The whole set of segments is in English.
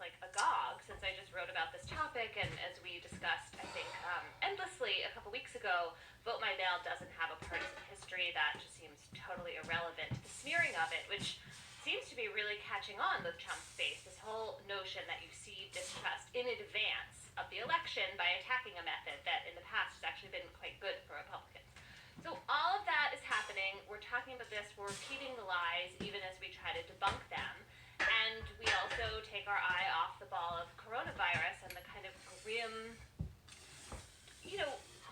like agog since I just wrote about this topic, and as we discussed, I think, endlessly a couple weeks ago, Vote My Mail doesn't have a partisan history. That just seems totally irrelevant. The smearing of it, which seems to be really catching on with Trump's base, this whole notion that you seed distrust in advance of the election by attacking a method that in the past has actually been quite good for Republicans. So all of that is happening. We're talking about this. We're repeating the lies even as we try to debunk them. And we also take our eye off the ball of coronavirus and the kind of grim,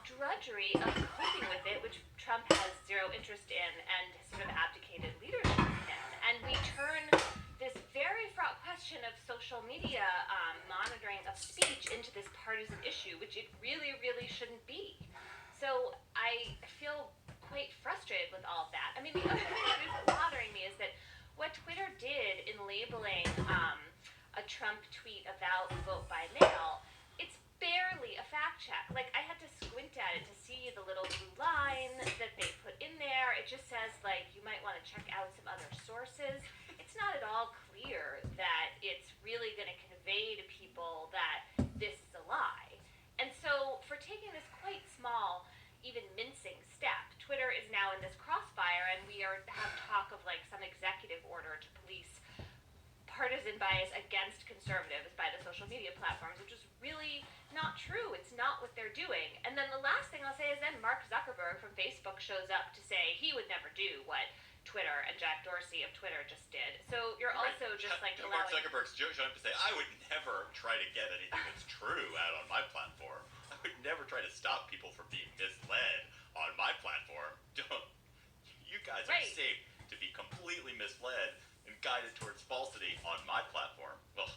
drudgery of coping with it, which Trump has zero interest in and has sort of abdicated leadership in. And we turn this very fraught question of social media monitoring of speech into this partisan issue, which it really, really shouldn't be. So I feel quite frustrated with all of that. I mean, the other thing that is bothering me is that what Twitter did in labeling a Trump tweet about vote by mail, it's barely a fact check. Like, I had to squint at it to see the little blue line that they put in there. It just says, like, you might want to check out some other sources. It's not at all clear that it's really going to convey to people that this is a lie. And so for taking this quite small, even mincing step, Twitter is now in this crossfire, and we have talk of like some executive order to police partisan bias against conservatives by the social media platforms, which is really not true. It's not what they're doing. And then the last thing I'll say is then Mark Zuckerberg from Facebook shows up to say he would never do what Twitter and Jack Dorsey of Twitter just did. So you're also just like allowing... Mark Zuckerberg's showing up to say, I would never try to get anything that's true out on my platform. I would never try to stop people from being misled on my platform. You guys are safe to be completely misled and guided towards falsity on my platform. Well,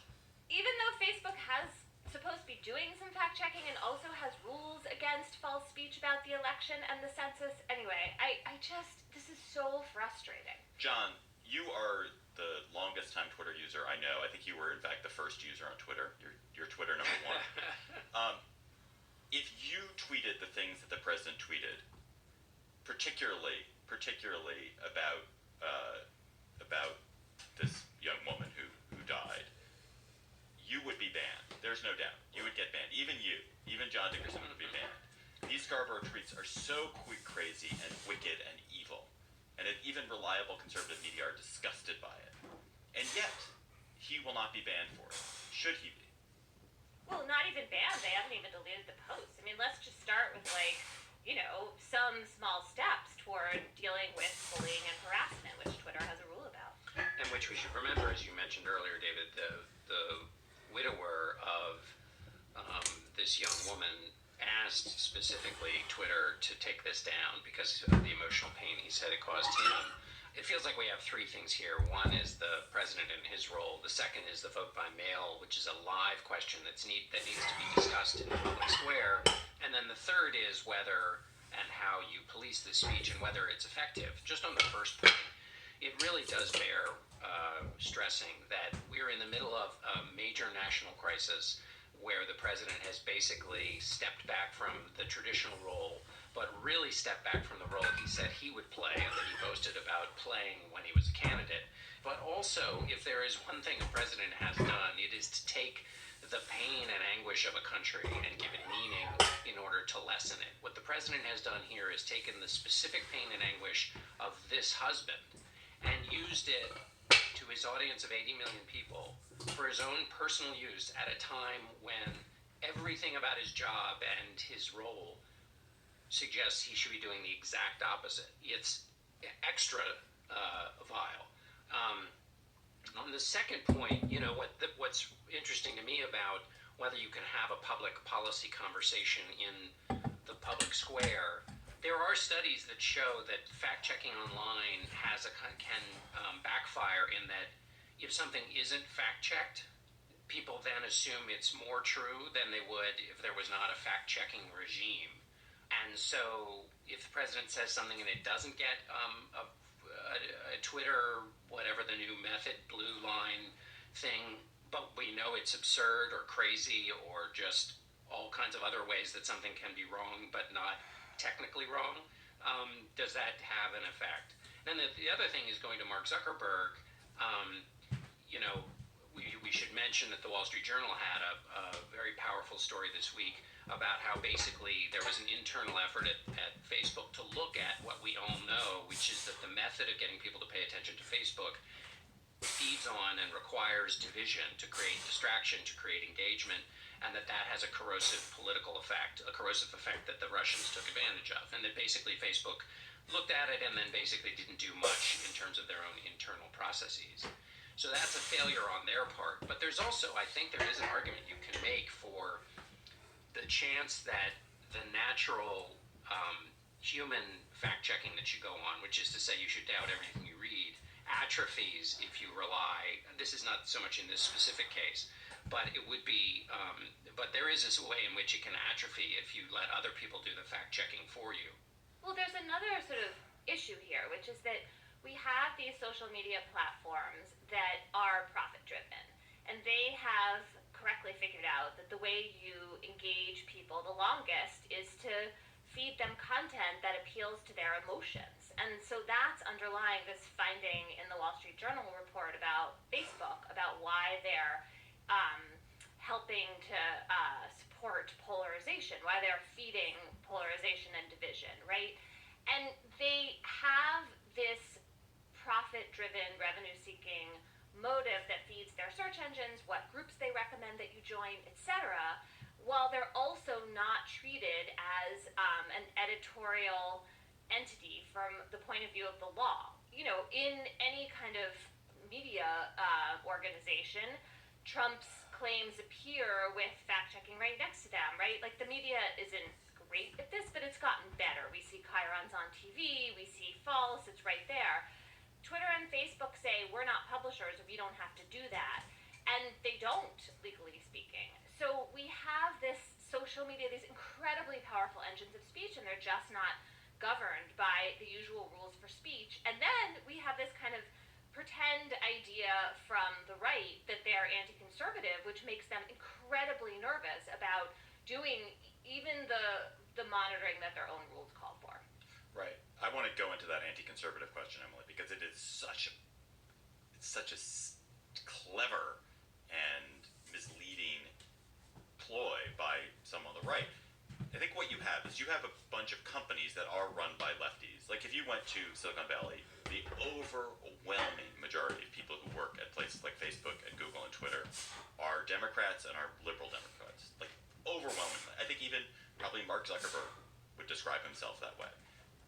even though Facebook has supposed to be doing some fact checking and also has rules against false speech about the election and the census, anyway, I just, this is so frustrating. John, you are the longest time Twitter user I know. I think you were in fact the first user on Twitter. You're Twitter number one. If you tweeted the things that the president tweeted, particularly about this young woman who died, you would be banned. There's no doubt. You would get banned. Even you, even John Dickerson would be banned. These Scarborough tweets are so crazy and wicked and evil, and even reliable conservative media are disgusted by it. And yet, he will not be banned for it. Should he be? Well, not even banned. They haven't even deleted the post. I mean, let's just start with, like, some small steps toward dealing with bullying and harassment, which Twitter has a rule about. And which we should remember, as you mentioned earlier, David, the widower of this young woman asked specifically Twitter to take this down because of the emotional pain he said it caused him. It feels like we have three things here. One is the president and his role. The second is the vote by mail, which is a live question that needs to be discussed in the public square. And then the third is whether and how you police the speech and whether it's effective. Just on the first point, it really does bear stressing that we're in the middle of a major national crisis where the president has basically stepped back from the traditional role, but really stepped back from the role he said he would play and that he boasted about playing when he was a candidate. But also, if there is one thing a president has done, it is to take the pain and anguish of a country and give it meaning in order to lessen it. What the president has done here is taken the specific pain and anguish of this husband and used it to his audience of 80 million people for his own personal use at a time when everything about his job and his role suggests he should be doing the exact opposite. It's extra vile. On the second point, what's interesting to me about whether you can have a public policy conversation in the public square, there are studies that show that fact-checking online can backfire in that if something isn't fact-checked, people then assume it's more true than they would if there was not a fact-checking regime. And so if the president says something and it doesn't get a Twitter, whatever the new method, blue line thing, but we know it's absurd or crazy or just all kinds of other ways that something can be wrong but not technically wrong, does that have an effect? And then the other thing is going to Mark Zuckerberg. We should mention mention that the Wall Street Journal had a very powerful story this week about how basically there was an internal effort at Facebook to look at what we all know, which is that the method of getting people to pay attention to Facebook feeds on and requires division to create distraction, to create engagement, and that has a corrosive political effect, a corrosive effect that the Russians took advantage of. And that basically Facebook looked at it and then basically didn't do much in terms of their own internal processes. So that's a failure on their part. But there's also, I think there is an argument you can make for the chance that the natural human fact-checking that you go on, which is to say you should doubt everything you read, atrophies if you rely, this is not so much in this specific case, but it would be, but there is this way in which it can atrophy if you let other people do the fact-checking for you. Well, there's another sort of issue here, which is that we have these social media platforms that are profit-driven, and they have correctly figured out that the way you engage people the longest is to feed them content that appeals to their emotions. And so that's underlying this finding in the Wall Street Journal report about Facebook, about why they're helping to support polarization, why they're feeding polarization and division, right? And they have this profit-driven, revenue-seeking motive that feeds their search engines, what groups they recommend that you join, etc., while they're also not treated as an editorial entity from the point of view of the law. You know, in any kind of media organization, Trump's claims appear with fact-checking right next to them, right? Like, the media isn't great at this, but it's gotten better. We see chyrons on TV, we see false, it's right there. Twitter and Facebook say, we're not publishers, we don't have to do that. And they don't, legally speaking. So we have this social media, these incredibly powerful engines of speech, and they're just not governed by the usual rules for speech. And then we have this kind of pretend idea from the right that they're anti-conservative, which makes them incredibly nervous about doing even the monitoring that their own rules call for. Right. I want to go into that anti-conservative question, Emily, because it is such a clever and misleading ploy by some on the right. I think what you have is you have a bunch of companies that are run by lefties. Like, if you went to Silicon Valley, the overwhelming majority of people who work at places like Facebook and Google and Twitter are Democrats and are liberal Democrats. Like, overwhelmingly. I think even probably Mark Zuckerberg would describe himself that way.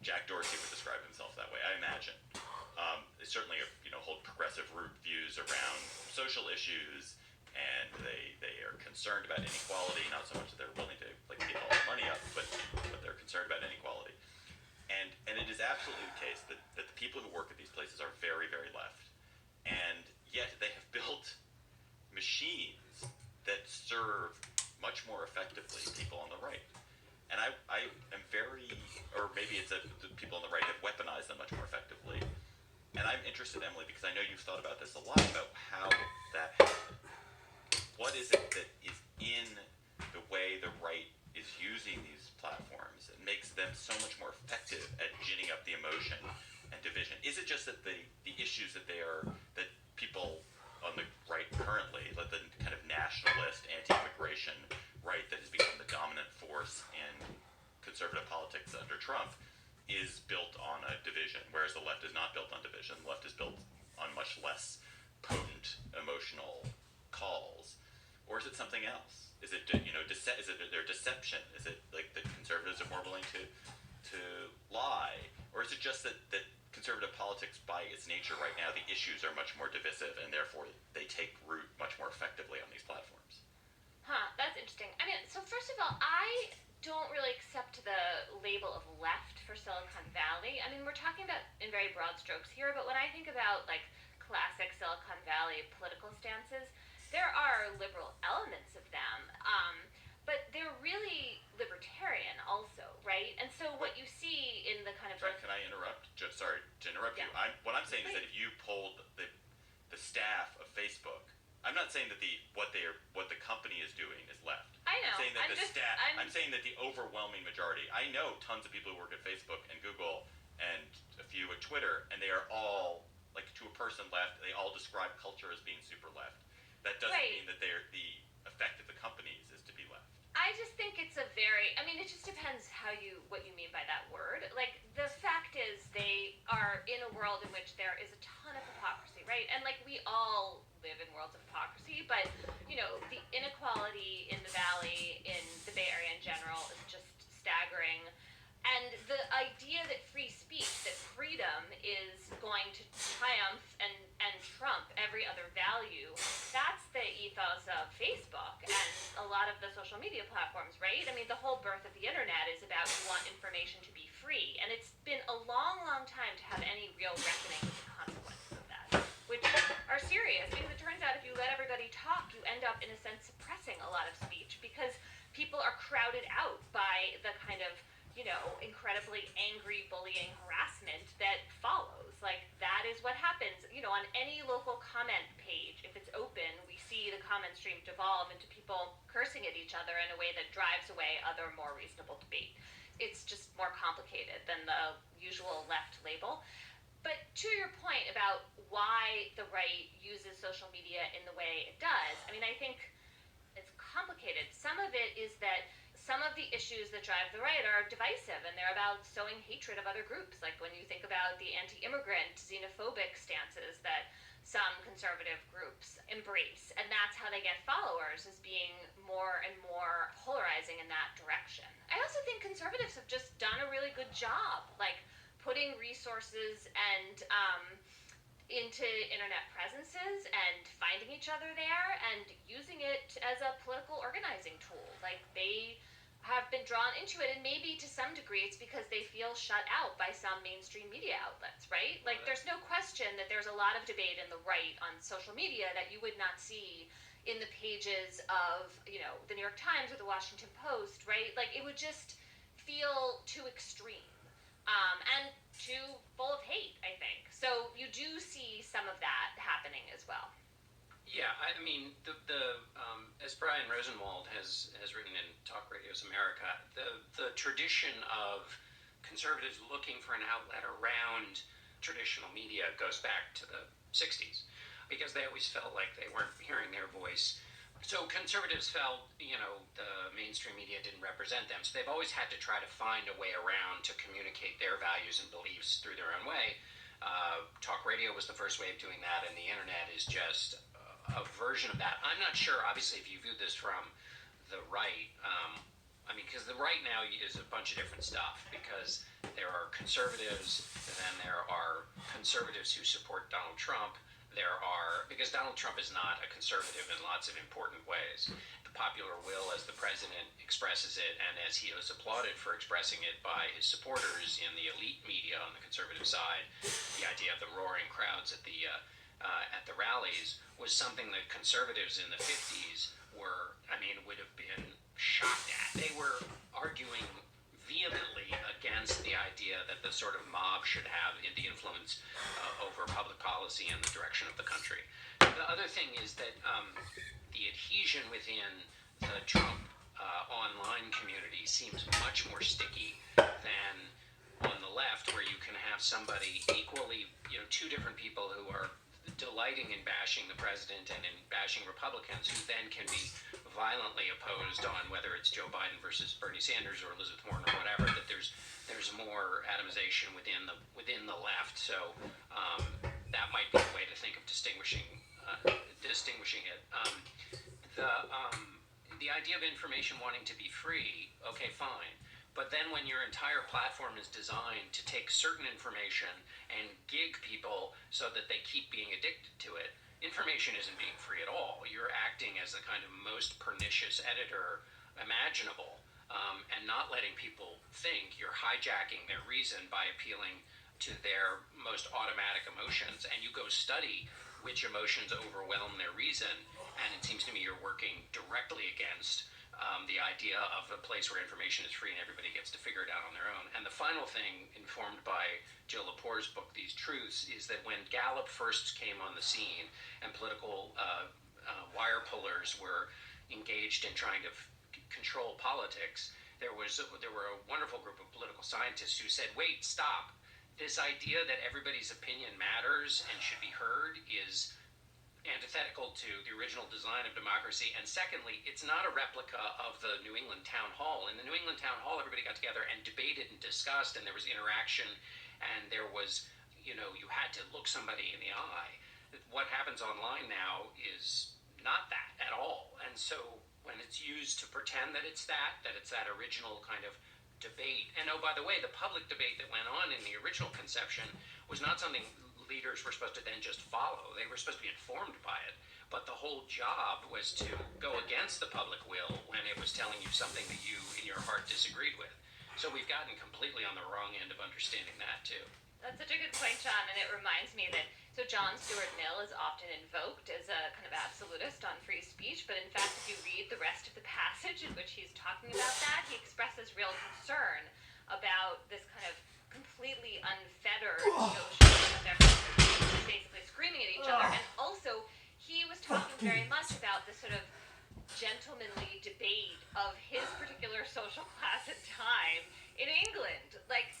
Jack Dorsey would describe himself that way, I imagine. They certainly hold progressive views around social issues, and they are concerned about inequality, not so much that they're willing to give all the money up, but they're concerned about inequality. And it is absolutely the case that the people who work at these places are very, very left. And yet they have built machines that serve much more effectively people on the right. And I am very, or maybe it's that the people on the right have weaponized them much more effectively. And I'm interested, Emily, because I know you've thought about this a lot, about how that happened. What is it that is in the way the right is using these platforms that makes them so much more effective at ginning up the emotion and division? Is it just that the issues that that people on the right currently, like the kind of nationalist, anti-immigration right that has become the dominant force in conservative politics under Trump, is built on a division, whereas the left is not built on division. The left is built on much less potent emotional calls. Or is it something else? Is it is it their deception? Is it like that conservatives are more willing to lie? Or is it just that conservative politics, by its nature right now, the issues are much more divisive, and therefore they take root much more effectively on these platforms? That's interesting. I mean, so first of all, I don't really accept the label of left for Silicon Valley. I mean, we're talking about in very broad strokes here, but when I think about classic Silicon Valley political stances, there are liberal elements of them, but they're really libertarian also, right? And so what you see in the kind of... Can I interrupt? Sorry to interrupt you. What I'm saying is that if you polled the staff of Facebook, I'm not saying that what the company is doing is left. I know. I'm saying that the overwhelming majority. I know tons of people who work at Facebook and Google and a few at Twitter, and they are all, to a person, left. They all describe culture as being super left. That doesn't mean that there is a ton of hypocrisy, right? And like we all live in worlds of hypocrisy, but the inequality in the Valley, in the Bay Area in general, is just staggering. And the idea that free speech, that freedom is going to triumph and trump every other value, that's the ethos of Facebook and a lot of the social media platforms, right? I mean, the whole birth of the internet is about you want information to be free. And it's been a long, long time to have any real reckoning with the consequences of that, which are serious, because it turns out if you let everybody talk, you end up, in a sense, suppressing a lot of speech, because people are crowded out by the kind of incredibly angry bullying harassment that follows. Like, that is what happens, on any local comment page. If it's open, we see the comment stream devolve into people cursing at each other in a way that drives away other more reasonable debate. It's just more complicated than the usual left label. But to your point about why the right uses social media in the way it does, I mean, I think it's complicated. Some of it is that some of the issues that drive the right are divisive, and they're about sowing hatred of other groups. Like when you think about the anti-immigrant, xenophobic stances that some conservative groups embrace, and that's how they get followers, is being more and more polarizing in that direction. I also think conservatives have just done a really good job, like putting resources and into internet presences and finding each other there and using it as a political organizing tool. Like, they have been drawn into it, and maybe to some degree it's because they feel shut out by some mainstream media outlets, right? Like, there's no question that there's a lot of debate in the right on social media that you would not see in the pages of, the New York Times or the Washington Post, right? Like, it would just feel too extreme. And too full of hate, I think. So you do see some of that happening as well. Yeah, I mean, as Brian Rosenwald has written in Talk Radio's America, the tradition of conservatives looking for an outlet around traditional media goes back to the 60s, because they always felt like they weren't hearing their voice. So conservatives felt, the mainstream media didn't represent them. So they've always had to try to find a way around to communicate their values and beliefs through their own way. Talk radio was the first way of doing that, and the internet is just a version of that. I'm not sure, obviously, if you view this from the right, because the right now is a bunch of different stuff, because there are conservatives, and then there are conservatives who support Donald Trump. Because Donald Trump is not a conservative in lots of important ways. The popular will, as the president expresses it, and as he was applauded for expressing it by his supporters in the elite media on the conservative side, the idea of the roaring crowds at the rallies was something that conservatives in the 50s would have been shocked at. They were arguing vehemently against the idea that the sort of mob should have the influence over public policy and the direction of the country. The other thing is that the adhesion within the Trump online community seems much more sticky than on the left, where you can have somebody equally, two different people who are delighting in bashing the president and in bashing Republicans, who then can be violently opposed on whether it's Joe Biden versus Bernie Sanders or Elizabeth Warren or whatever. That there's more atomization within the left. So that might be a way to think of distinguishing it. The idea of information wanting to be free, okay, fine. But then when your entire platform is designed to take certain information and gig people so that they keep being addicted to it, information isn't being free at all. You're acting as the kind of most pernicious editor imaginable, and not letting people think. You're hijacking their reason by appealing to their most automatic emotions, and you go study which emotions overwhelm their reason, and it seems to me you're working directly against the idea of a place where information is free and everybody gets to figure it out on their own. And the final thing, informed by Jill Lepore's book, These Truths, is that when Gallup first came on the scene and political wire pullers were engaged in trying to control politics, there were a wonderful group of political scientists who said, wait, stop. This idea that everybody's opinion matters and should be heard is antithetical to the original design of democracy, and secondly, it's not a replica of the New England Town Hall. In the New England Town Hall, everybody got together and debated and discussed, and there was interaction, and there was you had to look somebody in the eye. What happens online now is not that at all. And so when it's used to pretend that it's that original kind of debate, and oh, by the way, the public debate that went on in the original conception was not something leaders were supposed to then just follow. They were supposed to be informed by it. But the whole job was to go against the public will when it was telling you something that you, in your heart, disagreed with. So we've gotten completely on the wrong end of understanding that, too. That's such a good point, John, and it reminds me that John Stuart Mill is often invoked as a kind of absolutist on free speech, but in fact, if you read the rest of the passage in which he's talking about that, he expresses real concern about this kind of completely unfettered notion of everyone basically screaming at each other, and also he was talking very much about the sort of gentlemanly debate of his particular social class and time in England. Like,